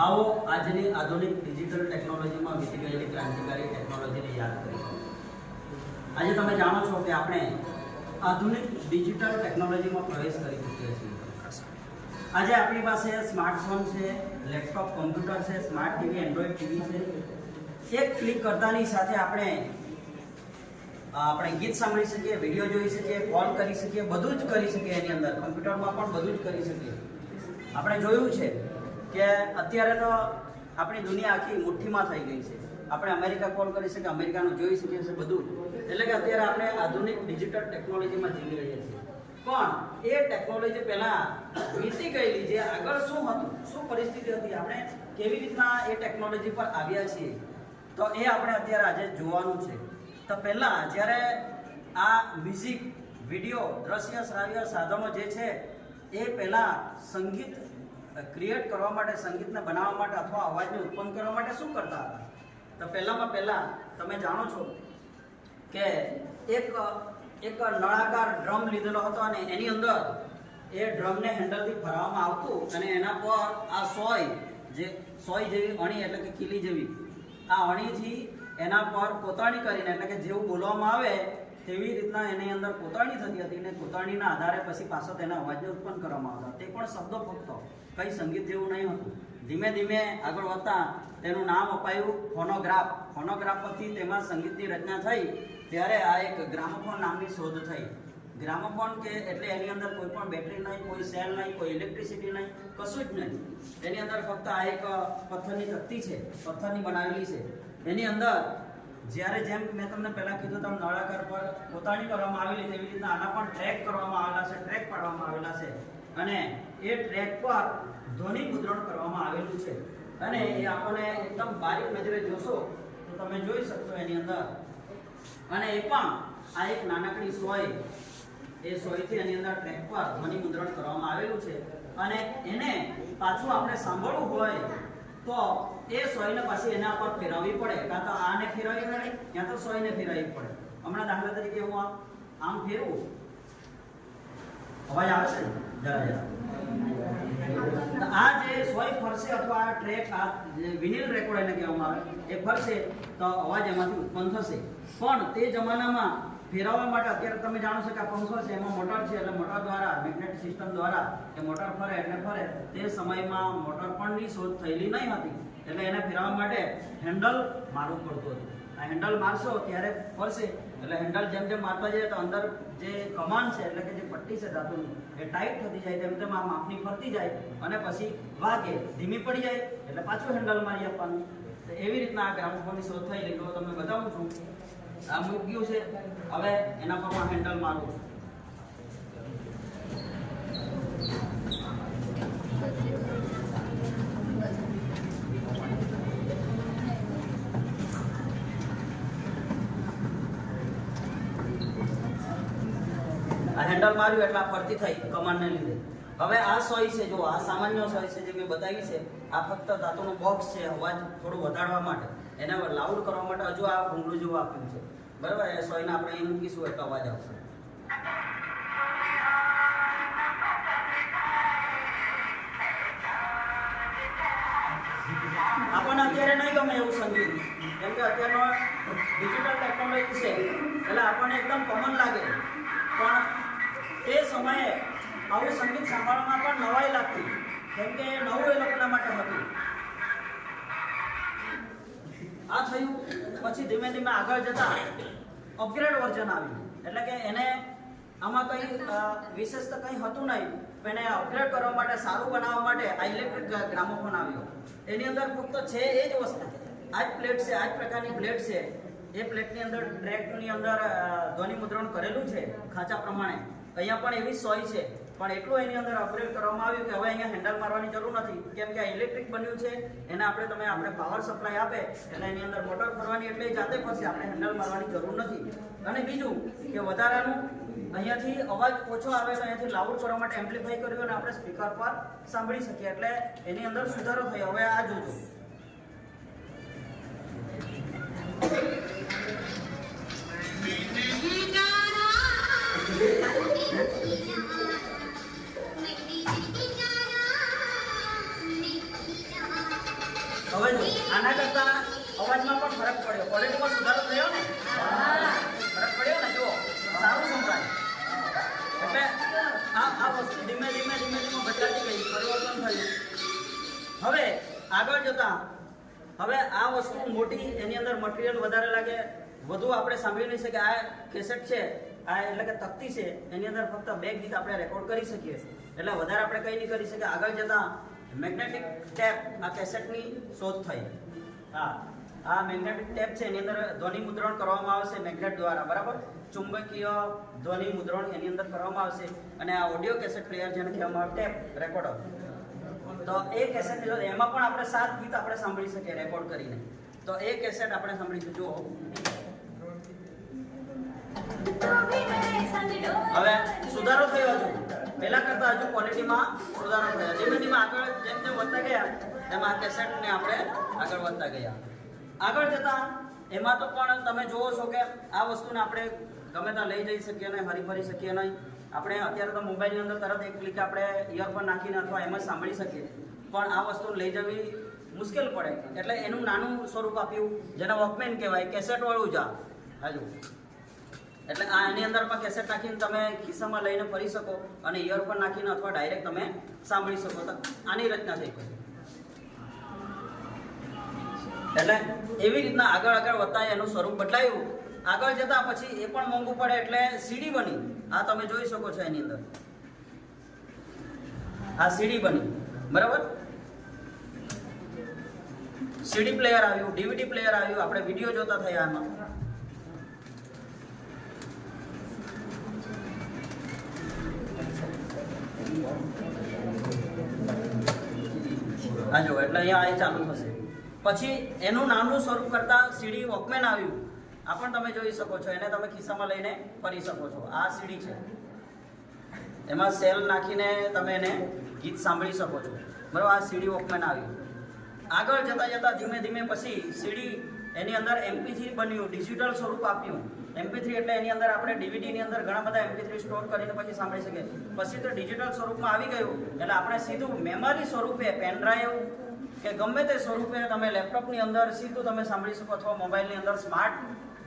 આવો આજની આધુનિક ડિજિટલ ટેકનોલોજીમાં વીતી ગયેલી ક્રાંતિકારી ટેકનોલોજીને યાદ કરી. આજે તમે જાણો છો કે આપણે આધુનિક ડિજિટલ ટેકનોલોજીમાં પ્રવેશ કરી ચૂક્યા છીએ. આજે આપણી પાસે સ્માર્ટફોન છે, લેપટોપ, કોમ્પ્યુટર છે, સ્માર્ટ ટીવી, એન્ડ્રોઈડ ટીવી છે. એક ક્લિક કરતાની સાથે આપણે ગીત સાંભળી શકીએ, વિડીયો જોઈ શકીએ, કોલ કરી શકીએ, બધું જ કરી શકીએ. એની અંદર કમ્પ્યુટરમાં પણ બધું જ કરી શકીએ. આપણે જોયું છે કે અત્યારે તો આપણી દુનિયા આખી મુઠ્ઠીમાં થઈ ગઈ છે. આપણે અમેરિકા કોલ કરી શકીએ, અમેરિકાનું જોઈ શકીએ છીએ બધું. એટલે કે અત્યારે આપણે આધુનિક ડિજિટલ ટેકનોલોજીમાં જીવી રહ્યા છીએ. પણ એ ટેકનોલોજી પહેલાં વીતી ગયેલી જે આગળ શું હતું, શું પરિસ્થિતિ હતી, આપણે કેવી રીતના એ ટેકનોલોજી પર આવ્યા છીએ, તો એ આપણે અત્યારે આજે જોવાનું છે. તો પહેલાં જ્યારે આ મ્યુઝિક, વિડીયો, દ્રશ્ય શ્રાવ્ય સાધનો જે છે એ પહેલાં સંગીત ક્રિએટ કરવા માટે, સંગીતને બનાવવા માટે અથવા અવાજને ઉત્પન્ન કરવા માટે શું કરતા હતા? તો પહેલાં તમે જાણો છો કે એક નળાકાર ડ્રમ લીધેલો હતો અને એની અંદર એ ડ્રમને હેન્ડલથી ફરાવવામાં આવતું અને એના પર આ સોય જેવી અણી, એટલે કે કીલી જેવી આ અણીથી એના પર કોતરણી કરીને, એટલે કે જેવું બોલવામાં આવે તેવી રીતના એની અંદર કોતરણી થતી હતી અને કોતરણીના આધારે પછી પાછો તેના અવાજને ઉત્પન્ન કરવામાં આવતા. તે પણ શબ્દો ફક્ત, કંઈ સંગીત જેવું નહીં હતું. ધીમે ધીમે આગળ વધતા તેનું નામ અપાયું ફોનોગ્રાફ. ફોનોગ્રાફ પરથી તેમાં સંગીતની રચના થઈ ત્યારે આ એક ગ્રામોફોન નામની શોધ થઈ. ગ્રામોફોન કે એટલે એની અંદર કોઈ પણ બેટરી નહીં, કોઈ સેલ નહીં, કોઈ ઇલેક્ટ્રિસિટી નહીં, કશું જ નહીં. એની અંદર ફક્ત આ એક પથ્થરની તકતી છે, પથ્થરની બનાવેલી છે. એની અંદર જ્યારે જેમ મેં તમને પહેલાં કીધું તેમ નળાકાર પર કોતરણી કરવામાં આવેલી, તેવી રીતના આના પણ ટ્રેક કરવામાં આવેલા છે, ટ્રેક પાડવામાં આવેલા છે અને એ ટ્રેક પર ધ્વનિ મુદ્રણ કરવામાં આવેલું છે. અને એ આપણને એકદમ બારીક નજરે જોશો તો તમે જોઈ શકશો એની અંદર. અને એ પણ આ એક નાનકડી સોય, એ સોયથી એની અંદર ટ્રેક પર ધ્વનિ મુદ્રણ કરવામાં આવેલું છે. અને એને પાછું આપણે સાંભળવું હોય તો એ સોયને પાછી એના પર ફેરવવી પડે. કાં તો આને ફેરવવી પડે, ક્યાં તો સોયને ફેરવવી પડે. હમણાં દાખલા તરીકે હું આમ ફેરવું, અવાજ આવે છે ને જરા. આ જે સોય ફરશે અથવા આ ટ્રેક, આ વિનિલ રેકોર્ડ એને કહેવામાં આવે, એ ફરશે તો અવાજ એમાંથી ઉત્પન્ન થશે. પણ તે જમાનામાં ફેરવવા માટે અત્યારે તમે જાણો છો કે આ પંખો છે, એમાં મોટર છે, એટલે મોટર દ્વારા, મેગ્નેટિક સિસ્ટમ દ્વારા એ મોટર ફરે એટલે ફરે. તે સમયમાં મોટર પણની શોધ થયેલી નહીં હતી, એટલે એને ફેરવવા માટે હેન્ડલ મારવું પડતું હતું. આ હેન્ડલ મારશો ત્યારે ફરશે. એટલે હેન્ડલ જેમ જેમ મારતા જાય તો અંદર જે કમાન છે, એટલે કે જે પટ્ટી છે ધાતુની, એ ટાઈટ થતી જાય, તેમ તેમ આ માપની ફરતી જાય અને પછી વાગે, ધીમી પડી જાય એટલે પાછું હેન્ડલ મારી આપવાનું. તો એવી રીતના આ ગ્રામોફોનની શોધ થઈ. એટલે તમને બતાવું છું. આ મૂકી ગયું છે, હવે એના પર હું હેન્ડલ મારું છું. આ હેન્ડલ માર્યું એટલે આ ફરતી થઈ કમાનને લીધે. હવે આ સોય છે, જો આ સામાન્ય સોય છે જે મેં બતાવી છે, આ ફક્ત ધાતુનું બોક્સ છે અવાજ થોડું વધારવા માટે, એને લાઉડ કરવા માટે હજુ આ ભૂંગળું જેવું આપ્યું છે, બરાબર. એ સોયને આપણે અહીં મૂકીશું એટલે અવાજ આવશે. આપણને અત્યારે નહીં ગમે એવું સંગીત, કેમ કે અત્યારનો ડિજિટલ ટેકનોલોજી છે એટલે આપણને એકદમ કોમન લાગે. પણ તે સમયે આવું સંગીત સાંભળવામાં પણ નવાઈ લાગતી, કેમ કે નવું એ લોકોના માટે હતું. આ થયું. પછી ધીમે ધીમે આગળ જતા અપગ્રેડ વર્ઝન આવ્યું, એટલે કે એને આમાં કંઈ વિશેષ તો કંઈ હતું નહીં, પણ એને અપગ્રેડ કરવા માટે, સારું બનાવવા માટે આ ઇલેક્ટ્રિક ગ્રામોફોન આવ્યો. એની અંદર ફક્ત છે એ જ વસ્તુ, આ જ પ્લેટ છે, આ જ પ્રકારની પ્લેટ છે. એ પ્લેટની અંદર ટ્રેકની અંદર ધ્વનિ મુદ્રણ કરેલું છે ખાંચા પ્રમાણે. અહીંયા પણ એવી સોય છે, પણ એટલું એની અંદર અપગ્રેડ કરવામાં આવ્યું કે હવે અહીંયા હેન્ડલ મારવાની જરૂર નથી, કેમ કે આ ઇલેક્ટ્રિક બન્યું છે. એને આપણે પાવર સપ્લાય આપે એટલે એની અંદર મોટર ફરવાની, એટલે જાતે ફરશે, આપણે હેન્ડલ મારવાની જરૂર નથી. અને બીજું કે વધારાનું અહીંયાથી અવાજ ઓછો આવે તો અહીંયાથી લાઉડ કરવા માટે એમ્પ્લીફાય કર્યું અને આપણે સ્પીકર પર સાંભળી શકીએ, એટલે એની અંદર સુધારો થયો. હવે આ જોજો. હવે જો આના કરતાં અવાજમાં પણ ફરક પડ્યો, ક્વોલિટીમાં સુધારો થયો ને, ફરક પડ્યો ને, જુઓ સારું સંભળાય. એટલે આ વસ્તુ ધીમે ધીમે બદલાતી ગઈ, પરિવર્તન થયું. હવે આગળ જતા હવે આ વસ્તુ મોટી, એની અંદર મટીરિયલ વધારે લાગે, વધુ આપણે સાંભળી નહીં શકીએ. આ કેસેટ છે, આ એટલે કે તકતી છે, એની અંદર ફક્ત 2 ગીત આપણે રેકોર્ડ કરી શકીએ, એટલે વધારે આપણે કંઈ નહીં કરી શકીએ. આગળ જતા મેગ્નેટિક ટેપ, આ કેસેટની શોધ થઈ. આ મેગ્નેટિક ટેપ છે, એની અંદર ધ્વનિ મુદ્રણ કરવામાં આવશે મેગ્નેટ દ્વારા, બરાબર. ચુંબકીય ધ્વનિ મુદ્રણ એની અંદર કરવામાં આવશે. અને આ ઓડિયો કેસેટ પ્લેયર જેને કહેવામાં આવે ટેપ રેકોર્ડર, તો એ કેસેટ એમાં પણ આપણે 7 ગીત આપણે સાંભળી શકીએ રેકોર્ડ કરીને. તો એ કેસેટ આપણે સાંભળીશું. જુઓ હવે સુધારો થયો, હજુ પહેલા કરતા હજુ ક્વોલિટીમાં સુધારો થયો. ધીમે ધીમે આગળ જેમ જેમ વધતા ગયા તેમ આ કેસેટને આપણે આગળ વધતા ગયા. આગળ જતા એમાં તો પણ તમે જુઓ છો કે આ વસ્તુને આપણે ગમે ત્યાં લઈ જઈ શકીએ નહીં, હરી શકીએ નહીં. આપણે અત્યારે તો મોબાઈલની અંદર તરત એક ક્લિક આપણે ઇયરફોન નાખીને અથવા એમ જ સાંભળી શકીએ, પણ આ વસ્તુને લઈ જવી મુશ્કેલ પડે. એટલે એનું નાનું સ્વરૂપ આપ્યું, જેને વોકમેન કહેવાય, કેસેટ વાળું જા હજુ. એટલે આ એની અંદર પણ કેસેટ નાખીને તમે ખિસ્સામાં લઈને ફરી શકો અને ઇયરફોન નાખીને અથવા ડાયરેક્ટ તમે સાંભળી શકો. તો આની રચના થઈ ગઈ. એટલે એવી રીતના આગળ વધતા એનું સ્વરૂપ બદલાયું. આગળ જતા પછી એ પણ મોંઘું પડે એટલે સીડી બની. આ તમે જોઈ શકો છો એની અંદર આ સીડી બની, બરાબર. સીડી પ્લેયર આવ્યું, ડીવીડી પ્લેયર આવ્યું, આપણે વિડીયો જોતા થયા આમાં. આ જો એટલે અહીંયા આ ચાલુ થશે. પછી એનું નાનું સ્વરૂપ કરતા સીડી વોકમેન આવ્યું. આ પણ તમે જોઈ શકો છો, એને તમે ખિસ્સામાં લઈને ફરી શકો છો. આ સીડી છે, એમાં સેલ નાખીને તમે એને ગીત સાંભળી શકો છો, બરાબર. આ સીડી વોકમેન આવ્યું. આગળ જતા ધીમે ધીમે પછી સીડી એની અંદર MP3 બન્યું, ડિજિટલ સ્વરૂપ આપ્યું. MP3 એટલે એની અંદર આપણે ડીવીડીની અંદર ઘણા બધા MP3 સ્ટોર કરીને પછી સાંભળી શકીએ. પછી તો ડિજિટલ સ્વરૂપમાં આવી ગયું, એટલે આપણે સીધું મેમરી સ્વરૂપે પેન ડ્રાઈવ કે ગમે તે સ્વરૂપે તમે લેપટોપની અંદર સીધું તમે સાંભળી શકો, અથવા મોબાઈલની અંદર સ્માર્ટ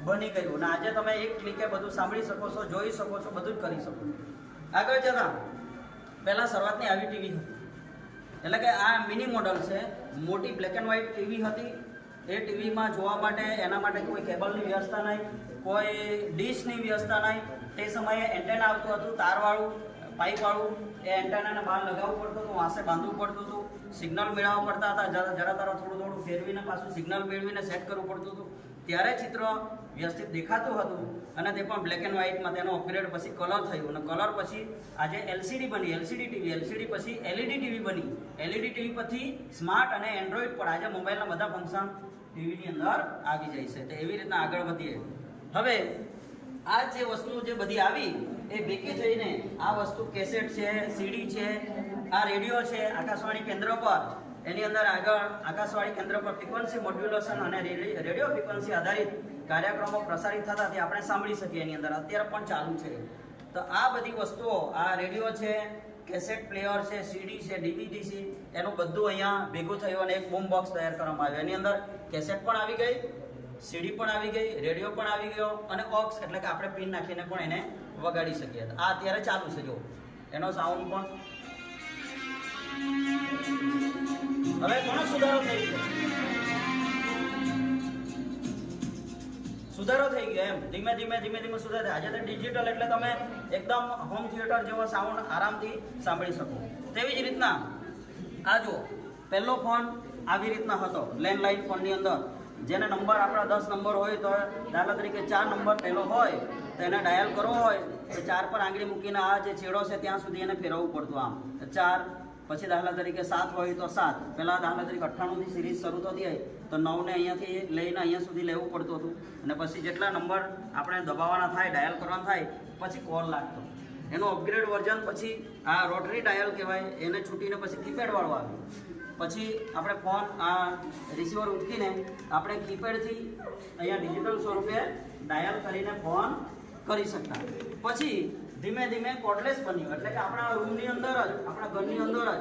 બની ગયું. અને આજે તમે એક ક્લિકે બધું સાંભળી શકો છો, જોઈ શકો છો, બધું જ કરી શકો. આગળ જતા પહેલાં શરૂઆતની આવી ટીવી હતી, એટલે કે આ મિની મોડલ છે. મોટી બ્લેક એન્ડ વ્હાઇટ ટીવી હતી. એ ટીવીમાં જોવા માટે એના માટે કોઈ કેબલની વ્યવસ્થા નહીં, કોઈ ડીશની વ્યવસ્થા નહીં. તે સમયે એન્ટેના આવતું હતું, તારવાળું, પાઇપવાળું. એ એન્ટેનાને બહાર લગાવવું પડતું હતું, વાંસે બાંધવું પડતું હતું, સિગ્નલ મેળવવા પડતા હતા. જરા તરા થોડું ફેરવીને પાછું સિગ્નલ મેળવીને સેટ કરવું પડતું હતું. ત્યારે ચિત્ર વ્યવસ્થિત દેખાતું હતું. અને તે પણ બ્લેક એન્ડ વ્હાઇટમાં. તેનો અપગ્રેડ પછી કલર થયું, અને કલર પછી આજે LCD બની, LCD ટીવી, LCD પછી LED ટીવી બની. LED ટીવી પછી સ્માર્ટ અને એન્ડ્રોઈડ પર આજે મોબાઈલના બધા ફંક્શન ટીવીની અંદર આવી જાય છે. તો એવી રીતના આગળ વધીએ. હવે આ જે વસ્તુ જે બધી આવી એ ભેગી થઈને આ વસ્તુ કેસેટ છે, સીડી છે, આ રેડિયો છે આકાશવાણી કેન્દ્ર પર. એની અંદર આગળ આકાશવાણી કેન્દ્ર પર ફ્રીક્વન્સી મોડ્યુલેશન અને રેડિયો ફ્રીક્વન્સી આધારિત કાર્યક્રમો પ્રસારિત થતા તે આપણે સાંભળી શકીએ. એની અંદર અત્યારે પણ ચાલુ છે. તો આ બધી વસ્તુઓ, આ રેડિયો છે, કેસેટ પ્લેયર છે, સીડી છે, DVD છે, એનું બધું અહીંયા ભેગું થયું અને એક બૂમ બોક્સ તૈયાર કરવામાં આવ્યું. એની અંદર કેસેટ પણ આવી ગઈ, સીડી પણ આવી ગઈ, રેડિયો પણ આવી ગયો, અને ઓક્સ એટલે કે આપણે પિન નાખીને પણ એને વગાડી શકીએ. આ અત્યારે ચાલુ છે. જો એનો સાઉન્ડ પણ હવે ઘણો સુધારો થઈ ગયો. એમ ધીમે ધીમે સુધારે. આજે તો ડિજિટલ એટલે તમે એકદમ હોમ થિયેટર જેવો સાઉન્ડ આરામથી સાંભળી શકો. તેવી જ રીતના આ જો પહેલો ફોન આવી રીતના હતો, લેન્ડલાઇન ફોનની અંદર, જેને નંબર આપણા 10 નંબર હોય તો દાખલા તરીકે 4 નંબર પહેલો હોય તો એને ડાયલ કરવો હોય તો 4 પર આંગળી મૂકીને આ જે છેડો છે ત્યાં સુધી એને ફેરવવું પડતું. આમ 4, પછી દાખલા તરીકે 7 હોય તો 7. પહેલાં દાખલા તરીકે 98થી સિરીઝ શરૂ થતી હોય તો 9ને અહીંયાથી લઈને અહીંયા સુધી લેવું પડતું હતું. અને પછી જેટલા નંબર આપણે દબાવવાના થાય, ડાયલ કરવાના થાય, પછી કોલ લાગતો. એનું અપગ્રેડ વર્ઝન પછી આ રોટરી ડાયલ કહેવાય, એને છૂટીને પછી કીપેડવાળું આવ્યું. પછી આપણે ફોન આ રિસીવર ઉઠકીને આપણે કીપેડથી અહીંયા ડિજિટલ સ્વરૂપે ડાયલ કરીને ફોન કરી શકતા. પછી ધીમે ધીમે કોર્ડલેસ બન્યું, એટલે કે આપણા રૂમની અંદર જ, આપણા ઘરની અંદર જ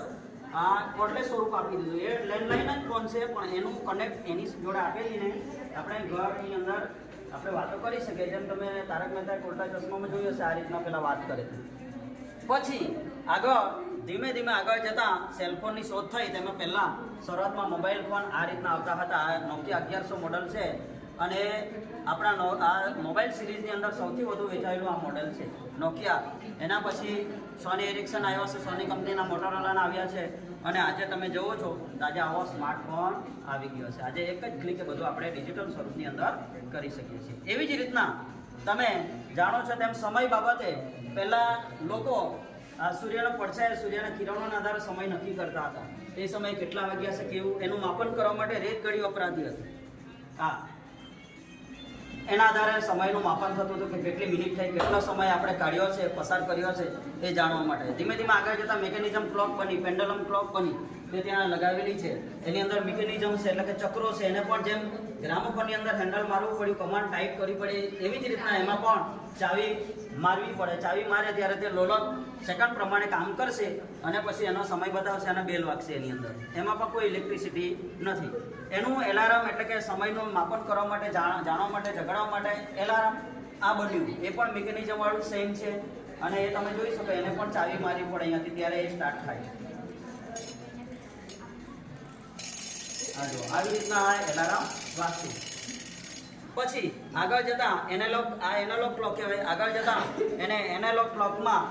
આ કોર્ડલેસ સ્વરૂપ આપી દીધું. એ લેન્ડલાઇન જ ફોન છે પણ એનું કનેક્ટ એની જોડે આપેલી ને આપણે ઘરની અંદર આપણે વાતો કરી શકીએ. જેમ તમે તારક મહેતા કા ઉલ્ટા ચશ્મામાં જોયું હશે, આ રીતના પેલા વાત કરે. પછી આગળ ધીમે ધીમે આગળ જતાં સેલફોનની શોધ થઈ. તેમાં પહેલાં શરૂઆતમાં મોબાઈલ ફોન આ રીતના આવતા હતા. આ નોકિયા 1100 મોડલ છે અને આપણા આ મોબાઈલ સિરીઝની અંદર સૌથી વધુ વેચાયેલું આ મોડલ છે નોકિયા. એના પછી સોની એરિક્સન આવ્યો છે, સોની કંપનીના મોટોરોલાના આવ્યા છે અને આજે તમે જુઓ છો તો આજે આવો સ્માર્ટફોન આવી ગયો છે. આજે એક જ ક્લિકે બધું આપણે ડિજિટલ સ્વરૂપની અંદર કરી શકીએ છીએ. એવી જ રીતના તમે જાણો છો તેમ સમય બાબતે પહેલાં લોકો આ સૂર્યનો પડછાયો, સૂર્યના કિરણોના આધારે સમય નક્કી કરતા હતા. એ સમયે કેટલા વાગ્યા છે કેવું એનું માપન કરવા માટે રેત ઘડી વપરાતી હતી. હા, એના આધારે સમયનું માપન થતું હતું કે કેટલી મિનિટ થઈ, કેટલો સમય આપણે કાઢ્યો છે, પસાર કર્યો છે એ જાણવા માટે. ધીમે ધીમે આગળ જતાં મિકેનિઝમ ક્લોક બની, પેન્ડલમ ક્લોક બની, તે ત્યાં લગાવેલી છે. એની અંદર મિકેનિઝમ છે એટલે કે ચક્રો છે. એને પણ જેમ ગ્રામોફોનની અંદર હેન્ડલ મારવું પડ્યું, કમાન્ડ ટાઈપ કરવી પડે, એવી જ રીતના એમાં પણ ચાવી મારવી પડે. ચાવી મારે ત્યારે તે લોલક સેકન્ડ પ્રમાણે કામ કરશે અને પછી એનો સમય બતાવશે અને બેલ વાગશે એની અંદર. એમાં પણ કોઈ ઇલેક્ટ્રિસિટી નથી. એનું એલાર્મ એટલે કે સમયનું માપન કરવા માટે, જાણવા માટે, જગાડવા માટે એલાર્મ આ બન્યું. એ પણ મિકેનિઝમ વાળું સેમ છે અને એ તમે જોઈ શકો એને પણ ચાવી મારવી પડે અહીંયાથી ત્યારે એ સ્ટાર્ટ થાય. આ જો આવી રીતના આ એલાર્મ વાગશે. પછી આગળ જતાં એનાલોગ ક્લોક કહેવાય. આગળ જતાં એને એનાલોગ ક્લોકમાં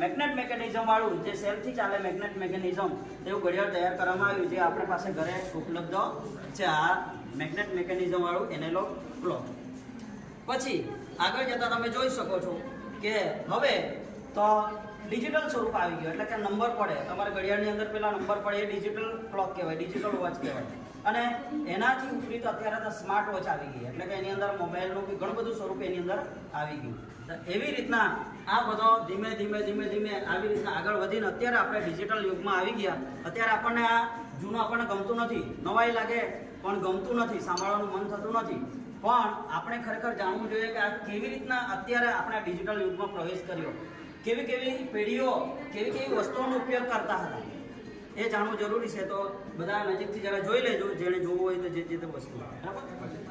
મેગ્નેટ મેકેનિઝમ વાળું જે સેલથી ચાલે મેગ્નેટ મેકેનિઝમ તેવું ઘડિયાળ તૈયાર કરવામાં આવ્યું, જે આપણી પાસે ઘરે ઉપલબ્ધ છે. આ મેગ્નેટ મેકેનિઝમ વાળું એનાલોગ ક્લોક. પછી આગળ જતાં તમે જોઈ શકો છો કે હવે તો ડિજિટલ સ્વરૂપ આવી ગયું. એટલે કે નંબર પડે તમારે ઘડિયાળની અંદર પેલા નંબર પડે એ ડિજિટલ ક્લોક કહેવાય, ડિજિટલ વોચ કહેવાય. અને એનાથી ઉપરી તો અત્યારે તો સ્માર્ટ વોચ આવી ગઈ એટલે કે એની અંદર મોબાઈલનું બી ઘણું બધું સ્વરૂપ એની અંદર આવી ગયું. તો એવી રીતના આ બધો ધીમે ધીમે ધીમે ધીમે આવી રીતના આગળ વધીને અત્યારે આપણે ડિજિટલ યુગમાં આવી ગયા. અત્યારે આપણને આ જૂનું આપણને ગમતું નથી, નવાઈ લાગે પણ ગમતું નથી, સાંભળવાનું મન થતું નથી. પણ આપણે ખરેખર જાણવું જોઈએ કે આ કેવી રીતના અત્યારે આપણે ડિજિટલ યુગમાં પ્રવેશ કર્યો, કેવી કેવી પેઢીઓ કેવી કેવી વસ્તુઓનો ઉપયોગ કરતા હતા એ જાણવું જરૂરી છે. તો બધા નજીકથી જરા જોઈ લેજો, જેણે જોવું હોય તો જે તે વસ્તુ. બરાબર.